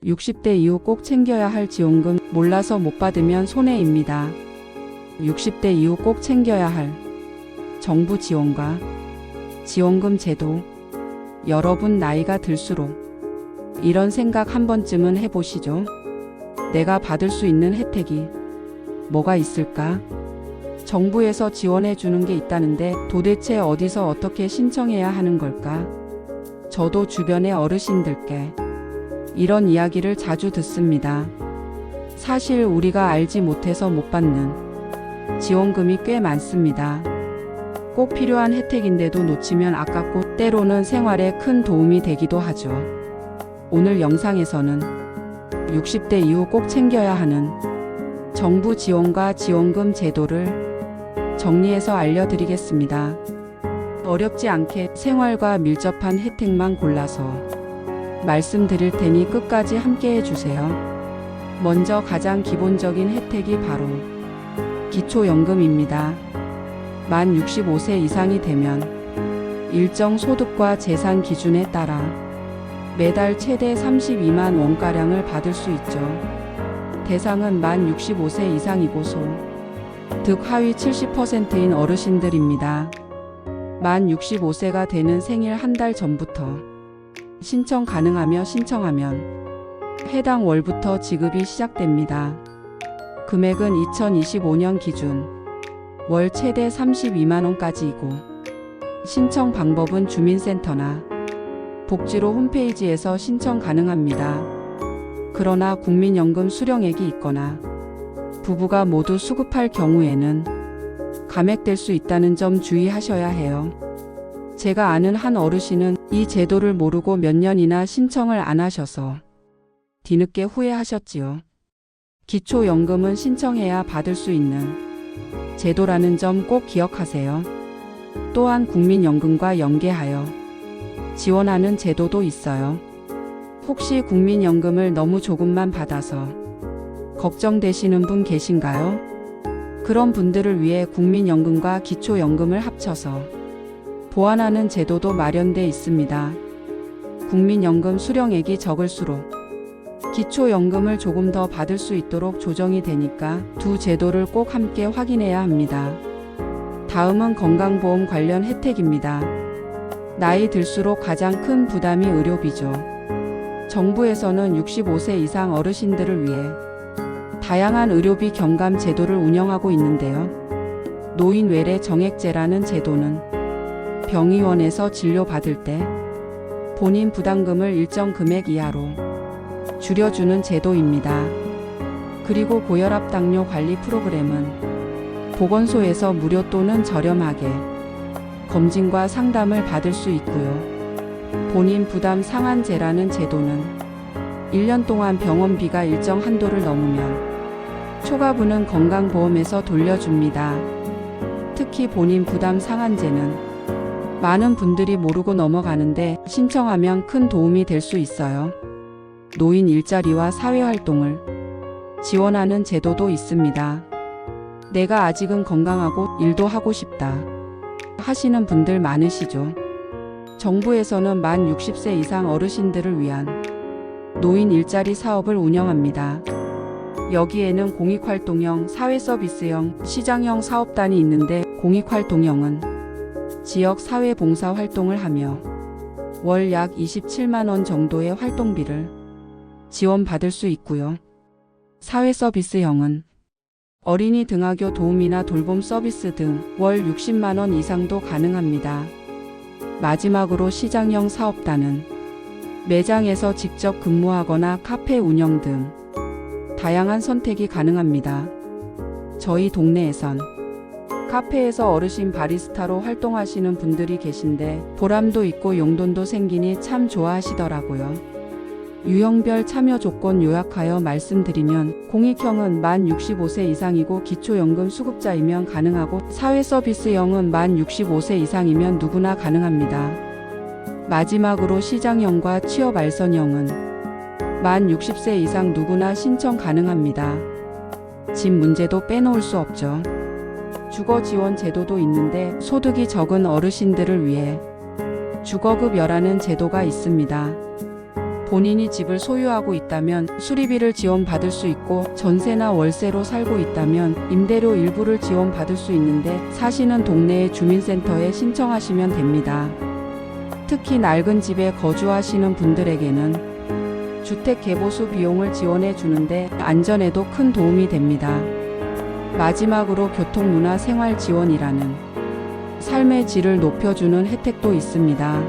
60대 이후 꼭 챙겨야 할 지원금 몰라서 못 받으면 손해입니다. 60대 이후 꼭 챙겨야 할 정부 지원과 지원금 제도. 여러분 나이가 들수록 이런 생각 한 번쯤은 해보시죠. 내가 받을 수 있는 혜택이 뭐가 있을까? 정부에서 지원해 주는 게 있다는데 도대체 어디서 어떻게 신청해야 하는 걸까? 저도 주변의 어르신들께 이런 이야기를 자주 듣습니다. 사실 우리가 알지 못해서 못 받는 지원금이 꽤 많습니다. 꼭 필요한 혜택인데도 놓치면 아깝고 때로는 생활에 큰 도움이 되기도 하죠. 오늘 영상에서는 60대 이후 꼭 챙겨야 하는 정부 지원과 지원금 제도를 정리해서 알려드리겠습니다. 어렵지 않게 생활과 밀접한 혜택만 골라서 말씀드릴 테니 끝까지 함께 해주세요. 먼저 가장 기본적인 혜택이 바로 기초연금입니다. 만 65세 이상이 되면 일정 소득과 재산 기준에 따라 매달 최대 32만 원가량을 받을 수 있죠. 대상은 만 65세 이상이고 소득 하위 70%인 어르신들입니다. 만 65세가 되는 생일 한 달 전부터 신청 가능하며 신청하면 해당 월부터 지급이 시작됩니다. 금액은 2025년 기준 월 최대 32만원까지이고 신청 방법은 주민센터나 복지로 홈페이지에서 신청 가능합니다. 그러나 국민연금 수령액이 있거나 부부가 모두 수급할 경우에는 감액될 수 있다는 점 주의하셔야 해요. 제가 아는 한 어르신은 이 제도를 모르고 몇 년이나 신청을 안 하셔서 뒤늦게 후회하셨지요. 기초연금은 신청해야 받을 수 있는 제도라는 점 꼭 기억하세요. 또한 국민연금과 연계하여 지원하는 제도도 있어요. 혹시 국민연금을 너무 조금만 받아서 걱정되시는 분 계신가요? 그런 분들을 위해 국민연금과 기초연금을 합쳐서 보완하는 제도도 마련돼 있습니다. 국민연금 수령액이 적을수록 기초연금을 조금 더 받을 수 있도록 조정이 되니까 두 제도를 꼭 함께 확인해야 합니다. 다음은 건강보험 관련 혜택입니다. 나이 들수록 가장 큰 부담이 의료비죠. 정부에서는 65세 이상 어르신들을 위해 다양한 의료비 경감 제도를 운영하고 있는데요. 노인외래 정액제라는 제도는 병의원에서 진료받을 때 본인 부담금을 일정 금액 이하로 줄여주는 제도입니다. 그리고 고혈압 당뇨 관리 프로그램은 보건소에서 무료 또는 저렴하게 검진과 상담을 받을 수 있고요. 본인 부담 상한제라는 제도는 1년 동안 병원비가 일정 한도를 넘으면 초과분은 건강보험에서 돌려줍니다. 특히 본인 부담 상한제는 많은 분들이 모르고 넘어가는데 신청하면 큰 도움이 될 수 있어요. 노인 일자리와 사회활동을 지원하는 제도도 있습니다. 내가 아직은 건강하고 일도 하고 싶다 하시는 분들 많으시죠. 정부에서는 만 60세 이상 어르신들을 위한 노인 일자리 사업을 운영합니다. 여기에는 공익활동형, 사회서비스형, 시장형 사업단이 있는데 공익활동형은 지역 사회봉사활동을 하며 월 약 27만원 정도의 활동비를 지원받을 수 있고요. 사회서비스형은 어린이 등하교 도우미나 돌봄 서비스 등 월 60만원 이상도 가능합니다. 마지막으로 시장형 사업단은 매장에서 직접 근무하거나 카페 운영 등 다양한 선택이 가능합니다. 저희 동네에선 카페에서 어르신 바리스타로 활동하시는 분들이 계신데 보람도 있고 용돈도 생기니 참 좋아하시더라고요. 유형별 참여 조건 요약하여 말씀드리면 공익형은 만 65세 이상이고 기초연금 수급자이면 가능하고 사회서비스형은 만 65세 이상이면 누구나 가능합니다. 마지막으로 시장형과 취업알선형은 만 60세 이상 누구나 신청 가능합니다. 집 문제도 빼놓을 수 없죠. 주거지원 제도도 있는데 소득이 적은 어르신들을 위해 주거급여라는 제도가 있습니다. 본인이 집을 소유하고 있다면 수리비를 지원받을 수 있고 전세나 월세로 살고 있다면 임대료 일부를 지원받을 수 있는데 사시는 동네의 주민센터에 신청하시면 됩니다. 특히 낡은 집에 거주하시는 분들에게는 주택 개보수 비용을 지원해 주는데 안전에도 큰 도움이 됩니다. 마지막으로 교통문화 생활 지원이라는 삶의 질을 높여주는 혜택도 있습니다.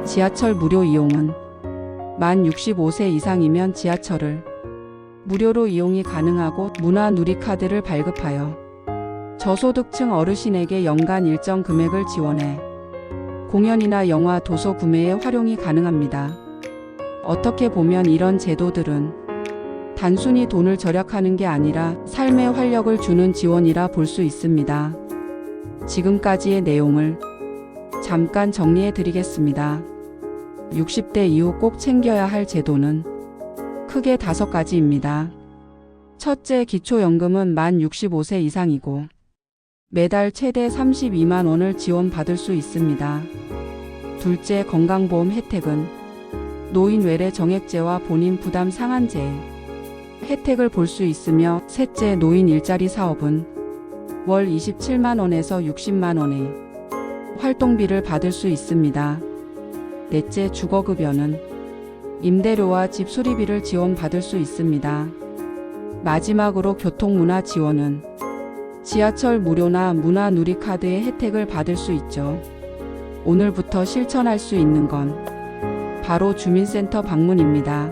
지하철 무료 이용은 만 65세 이상이면 지하철을 무료로 이용이 가능하고 문화누리카드를 발급하여 저소득층 어르신에게 연간 일정 금액을 지원해 공연이나 영화, 도서 구매에 활용이 가능합니다. 어떻게 보면 이런 제도들은 단순히 돈을 절약하는 게 아니라 삶의 활력을 주는 지원이라 볼 수 있습니다. 지금까지의 내용을 잠깐 정리해 드리겠습니다. 60대 이후 꼭 챙겨야 할 제도는 크게 5가지입니다. 첫째, 기초연금은 만 65세 이상이고 매달 최대 32만 원을 지원받을 수 있습니다. 둘째, 건강보험 혜택은 노인 외래 정액제와 본인 부담 상한제 혜택을 볼 수 있으며, 셋째, 노인 일자리 사업은 월 27만 원에서 60만 원의 활동비를 받을 수 있습니다. 넷째, 주거급여는 임대료와 집 수리비를 지원받을 수 있습니다. 마지막으로 교통문화 지원은 지하철 무료나 문화누리카드의 혜택을 받을 수 있죠. 오늘부터 실천할 수 있는 건 바로 주민센터 방문입니다.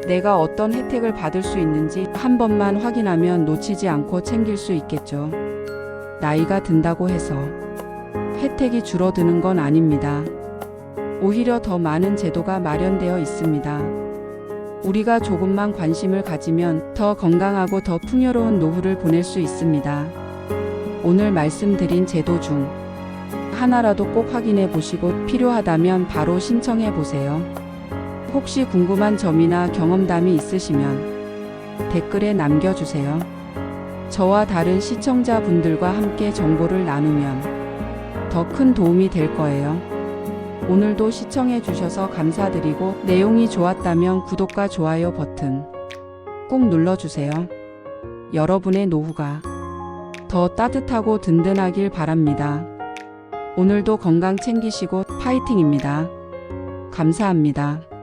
내가 어떤 혜택을 받을 수 있는지 한 번만 확인하면 놓치지 않고 챙길 수 있겠죠. 나이가 든다고 해서 혜택이 줄어드는 건 아닙니다. 오히려 더 많은 제도가 마련되어 있습니다. 우리가 조금만 관심을 가지면 더 건강하고 더 풍요로운 노후를 보낼 수 있습니다. 오늘 말씀드린 제도 중 하나라도 꼭 확인해 보시고 필요하다면 바로 신청해 보세요. 혹시 궁금한 점이나 경험담이 있으시면 댓글에 남겨주세요. 저와 다른 시청자분들과 함께 정보를 나누면 더 큰 도움이 될 거예요. 오늘도 시청해 주셔서 감사드리고 내용이 좋았다면 구독과 좋아요 버튼 꼭 눌러주세요. 여러분의 노후가 더 따뜻하고 든든하길 바랍니다. 오늘도 건강 챙기시고 파이팅입니다. 감사합니다.